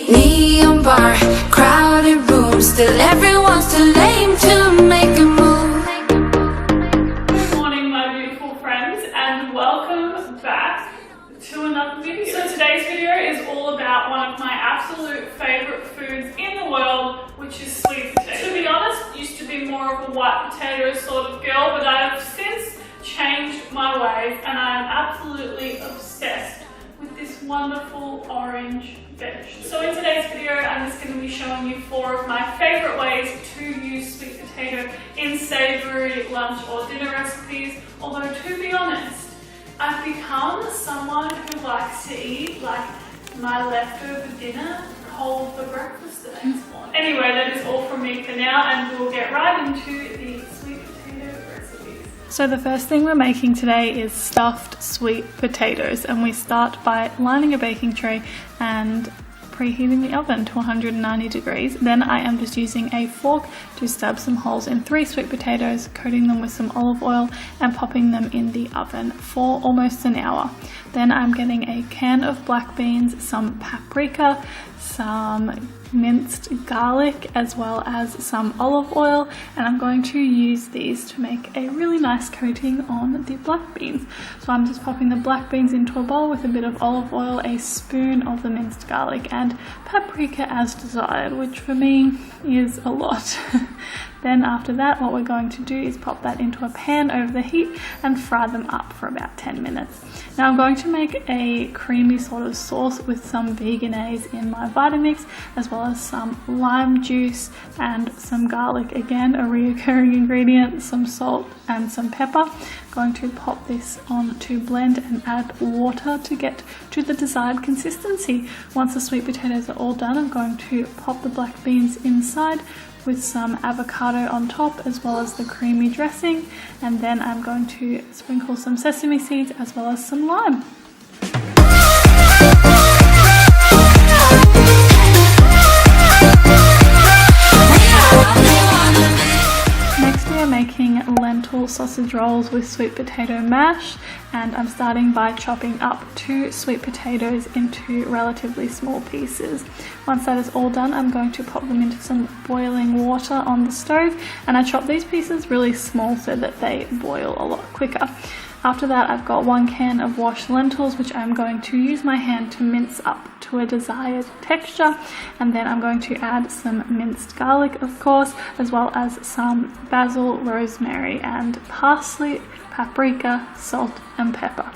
Neon bar, crowded room, still everyone's too lame to make a move. Good morning, my beautiful friends, and welcome back to another video. So today's video is all about one of my absolute favourite foods in the world, which is sweet potatoes. To be honest, I used to be more of a white potato sort of girl, but I have since changed my ways and I am absolutely obsessed with this wonderful orange vegetable. So in today's video, I'm just going to be showing you 4 of my favourite ways to use sweet potato in savoury lunch or dinner recipes. Although to be honest, I've become someone who likes to eat like my leftover dinner cold for breakfast the next morning. Anyway, that is all from me for now, and we'll get right into the sweet potato recipes. So the first thing we're making today is stuffed sweet potatoes, and we start by lining a baking tray and preheating the oven to 190 degrees. Then I am just using a fork to stab some holes in 3 sweet potatoes, coating them with some olive oil and popping them in the oven for almost an hour. Then I'm getting a can of black beans, some paprika, some minced garlic, as well as some olive oil, and I'm going to use these to make a really nice coating on the black beans. So I'm just popping the black beans into a bowl with a bit of olive oil, a spoon of the minced garlic, and paprika as desired, which for me is a lot. Then after that, what we're going to do is pop that into a pan over the heat and fry them up for about 10 minutes. Now I'm going to make a creamy sort of sauce with some Vegenaise in my Vitamix, as well as some lime juice and some garlic, again a reoccurring ingredient, some salt and some pepper. Going to pop this on to blend and add water to get to the desired consistency. Once the sweet potatoes are all done, I'm going to pop the black beans inside with some avocado on top, as well as the creamy dressing, and then I'm going to sprinkle some sesame seeds as well as some lime. Next we are making lentil sausage rolls with sweet potato mash, and I'm starting by chopping up 2 sweet potatoes into relatively small pieces. Once that is all done, I'm going to pop them into some boiling water on the stove, and I chop these pieces really small so that they boil a lot quicker. After that, I've got 1 can of washed lentils, which I'm going to use my hand to mince up to a desired texture, and then I'm going to add some minced garlic, of course, as well as some basil, rosemary and parsley, paprika, salt and pepper.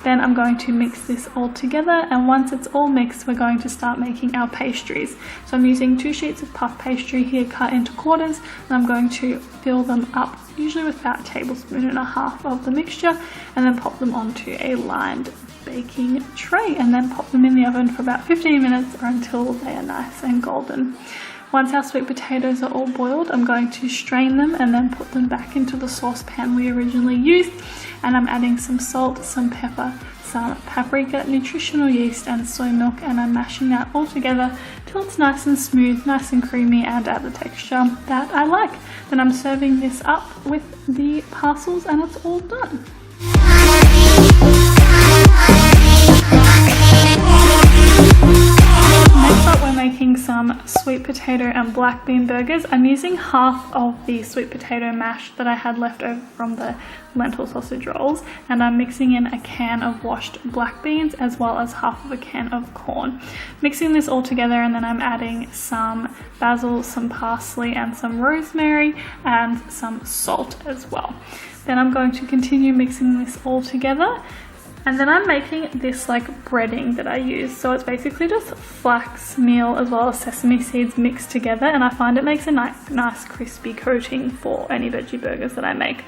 Then I'm going to mix this all together, and once it's all mixed, we're going to start making our pastries. So I'm using 2 sheets of puff pastry here cut into quarters, and I'm going to fill them up, usually with about 1.5 tablespoons of the mixture, and then pop them onto a lined baking tray, and then pop them in the oven for about 15 minutes or until they are nice and golden. Once our sweet potatoes are all boiled, I'm going to strain them and then put them back into the saucepan we originally used, and I'm adding some salt, some pepper, some paprika, nutritional yeast and soy milk, and I'm mashing that all together till it's nice and smooth, nice and creamy, and at the texture that I like. Then I'm serving this up with the parcels and it's all done. Next up, we're making some sweet potato and black bean burgers. I'm using half of the sweet potato mash that I had left over from the lentil sausage rolls, and I'm mixing in a can of washed black beans as well as half of a can of corn. Mixing this all together, and then I'm adding some basil, some parsley and some rosemary and some salt as well. Then I'm going to continue mixing this all together. And then I'm making this like breading that I use. So it's basically just flax meal as well as sesame seeds mixed together, and I find it makes a nice crispy coating for any veggie burgers that I make.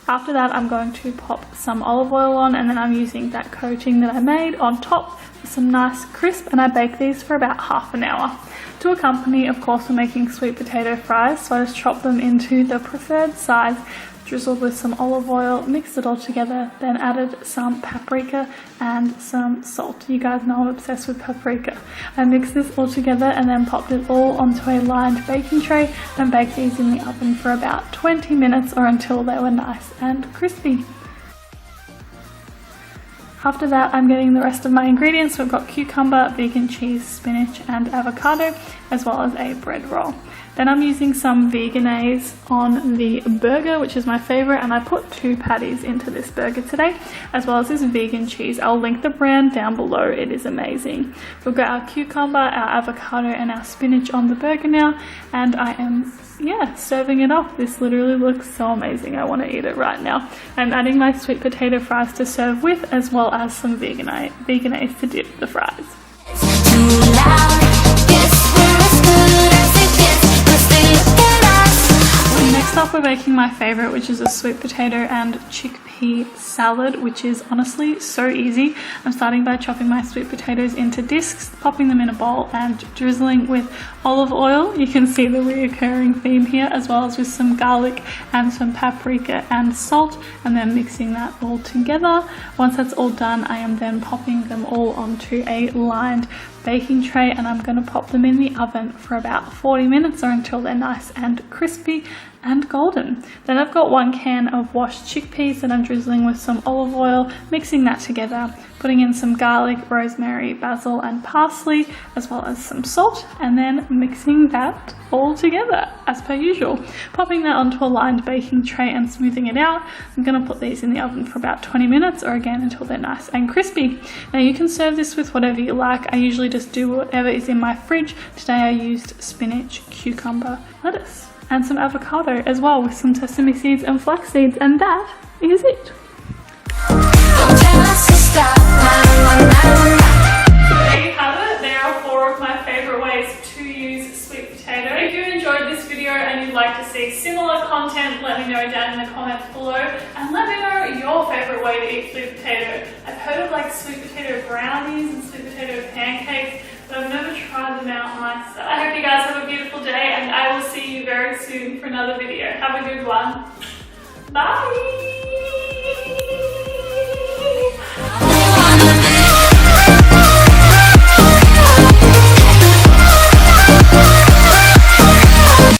After that, I'm going to pop some olive oil on, and then I'm using that coating that I made on top for some nice crisp, and I bake these for about half an hour. To accompany, of course, we're making sweet potato fries, so I just chop them into the preferred size, drizzled with some olive oil, mixed it all together, then added some paprika and some salt. You guys know I'm obsessed with paprika. I mixed this all together and then popped it all onto a lined baking tray and baked these in the oven for about 20 minutes or until they were nice and crispy. After that, I'm getting the rest of my ingredients. So I've got cucumber, vegan cheese, spinach and avocado, as well as a bread roll. Then I'm using some Vegenaise on the burger, which is my favorite, and I put 2 patties into this burger today, as well as this vegan cheese. I'll link the brand down below. It is amazing. We've got our cucumber, our avocado and our spinach on the burger now, and I am serving it up. This literally looks so amazing. I want to eat it right now. I'm adding my sweet potato fries to serve with, as well as some Vegenaise to dip the fries. Too loud. Guess we're as good as it gets, 'cause they look at us. Next up, we're making my favorite, which is a sweet potato and chickpea salad, which is honestly so easy. I'm starting by chopping my sweet potatoes into discs, popping them in a bowl and drizzling with olive oil. You can see the reoccurring theme here, as well as with some garlic and some paprika and salt, and then mixing that all together. Once that's all done, I am then popping them all onto a lined baking tray, and I'm going to pop them in the oven for about 40 minutes or until they're nice and crispy and golden. Then I've got 1 can of washed chickpeas that I'm drizzling with some olive oil, mixing that together, putting in some garlic, rosemary, basil and parsley, as well as some salt, and then mixing that all together as per usual. Popping that onto a lined baking tray and smoothing it out. I'm going to put these in the oven for about 20 minutes or again until they're nice and crispy. Now you can serve this with whatever you like. I usually just do whatever is in my fridge. Today I used spinach, cucumber, lettuce and some avocado, as well with some sesame seeds and flax seeds, and that is it. Don't tell us to stop. 911. So there you have it. There are 4 of my favorite ways to use sweet potato. If you enjoyed this video and you'd like to see similar content, let me know down in the comments below, and let me know your favorite way to eat sweet potato. I've heard of like sweet potato brownies and sweet potato pancakes, but I've never tried them out myself. I hope you guys have a beautiful day, and I will see you very soon for another video. Have a good one. Bye!